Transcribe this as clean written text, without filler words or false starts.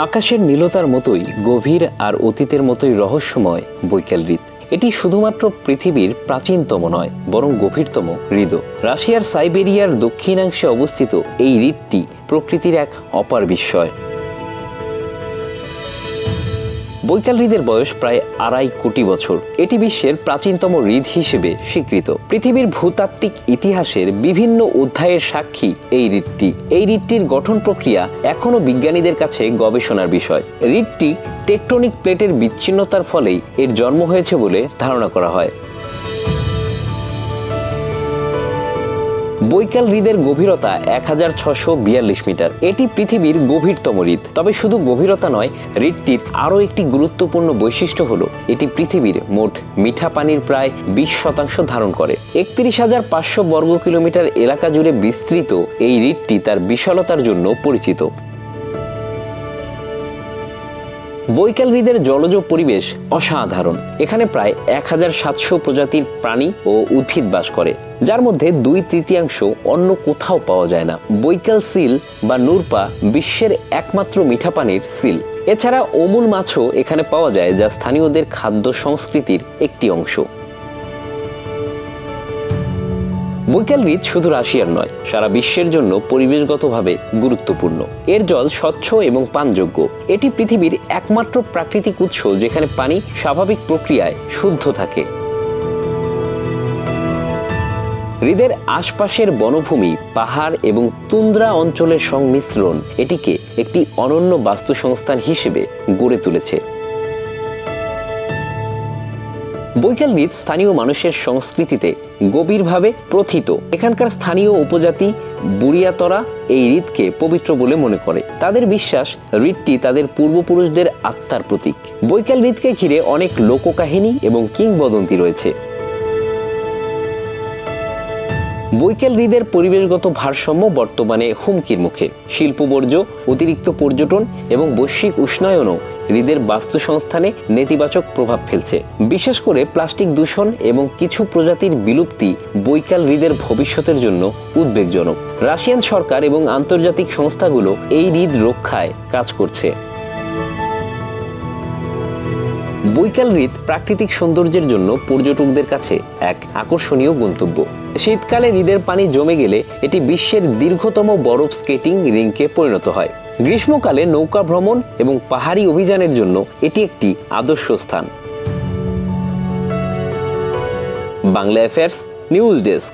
আকাশের নীলতার মতোই গভীর আর অতীতের মতোই রহস্যময় বৈকাল হ্রদ। এটি শুধুমাত্র পৃথিবীর প্রাচীনতম নয়, বরং গভীরতম হ্রদও। রাশিয়ার সাইবেরিয়ার দক্ষিণাংশে অবস্থিত এই হ্রদটি প্রকৃতির এক অপার বিস্ময়। বৈকাল হ্রদের বয়স প্রায় 2.5 কোটি বছর। এটি বিশ্বের প্রাচীনতম হ্রদ হিসেবে স্বীকৃত। পৃথিবীর ভূতাত্ত্বিক ইতিহাসের বিভিন্ন অধ্যায়ের সাক্ষী এই হ্রদটি। এই হ্রদটির গঠন প্রক্রিয়া এখনও বিজ্ঞানীদের কাছে গবেষণার বিষয়। হ্রদটি টেকটনিক প্লেটের বিচ্ছিন্নতার ফলেই এর জন্ম হয়েছে বলে ধারণা করা হয়। বৈকাল হ্রদের গভীরতা 1642 মিটার। এটি পৃথিবীর গভীরতম হ্রদ। তবে শুধু গভীরতা নয়, হ্রদটির আরও একটি গুরুত্বপূর্ণ বৈশিষ্ট্য হলো এটি পৃথিবীর মোট মিঠা পানির প্রায় 20% ধারণ করে। 31,500 বর্গ কিলোমিটার এলাকা জুড়ে বিস্তৃত এই হ্রদটি তার বিশালতার জন্য পরিচিত। বৈকাল হ্রদের জলজ পরিবেশ অসাধারণ। এখানে প্রায় 1700 প্রজাতির প্রাণী ও উদ্ভিদ বাস করে, যার মধ্যে 2/3 অন্য কোথাও পাওয়া যায় না। বৈকাল সিল বা নুরপা বিশ্বের একমাত্র মিঠা পানির সিল। এছাড়া অমুল মাছও এখানে পাওয়া যায়, যা স্থানীয়দের খাদ্য সংস্কৃতির একটি অংশ। বৈকাল হ্রদ শুধু রাশিয়ার নয়, সারা বিশ্বের জন্য পরিবেশগতভাবে গুরুত্বপূর্ণ। এর জল স্বচ্ছ এবং পানযোগ্য। এটি পৃথিবীর একমাত্র প্রাকৃতিক উৎস যেখানে পানি স্বাভাবিক প্রক্রিয়ায় শুদ্ধ থাকে। হ্রদের আশপাশের বনভূমি, পাহাড় এবং তুন্দ্রা অঞ্চলের সংমিশ্রণ এটিকে একটি অনন্য বাস্তুসংস্থান হিসেবে গড়ে তুলেছে। বৈকাল হ্রদ স্থানীয় মানুষের সংস্কৃতিতে গভীরভাবে প্রথিত। এখানকার স্থানীয় উপজাতি বুড়িয়াতরা এই হ্রদকে পবিত্র বলে মনে করে। তাদের বিশ্বাস হ্রদটি তাদের পূর্বপুরুষদের আত্মার প্রতীক। বৈকাল হ্রদকে ঘিরে অনেক লোককাহিনী এবং কিংবদন্তি রয়েছে। বৈকাল হ্রদের পরিবেশগত ভারসাম্য বর্তমানে হুমকির মুখে। শিল্পবর্জ্য, অতিরিক্ত পর্যটন এবং বৈশ্বিক উষ্ণায়নও হ্রদের বাস্তুসংস্থানে নেতিবাচক প্রভাব ফেলছে। বিশেষ করে প্লাস্টিক দূষণ এবং কিছু প্রজাতির বিলুপ্তি বৈকাল হ্রদের ভবিষ্যতের জন্য উদ্বেগজনক। রাশিয়ান সরকার এবং আন্তর্জাতিক সংস্থাগুলো এই হ্রদ রক্ষায় কাজ করছে। বৈকাল হ্রদ প্রাকৃতিক সৌন্দর্যের জন্য পর্যটকদের কাছে এক আকর্ষণীয় গন্তব্য। শীতকালে হ্রদের পানি জমে গেলে এটি বিশ্বের দীর্ঘতম বরফ স্কেটিং রিংকে পরিণত হয়। গ্রীষ্মকালে নৌকা ভ্রমণ এবং পাহাড়ি অভিযানের জন্য এটি একটি আদর্শ স্থান। Bangla affairs news desk.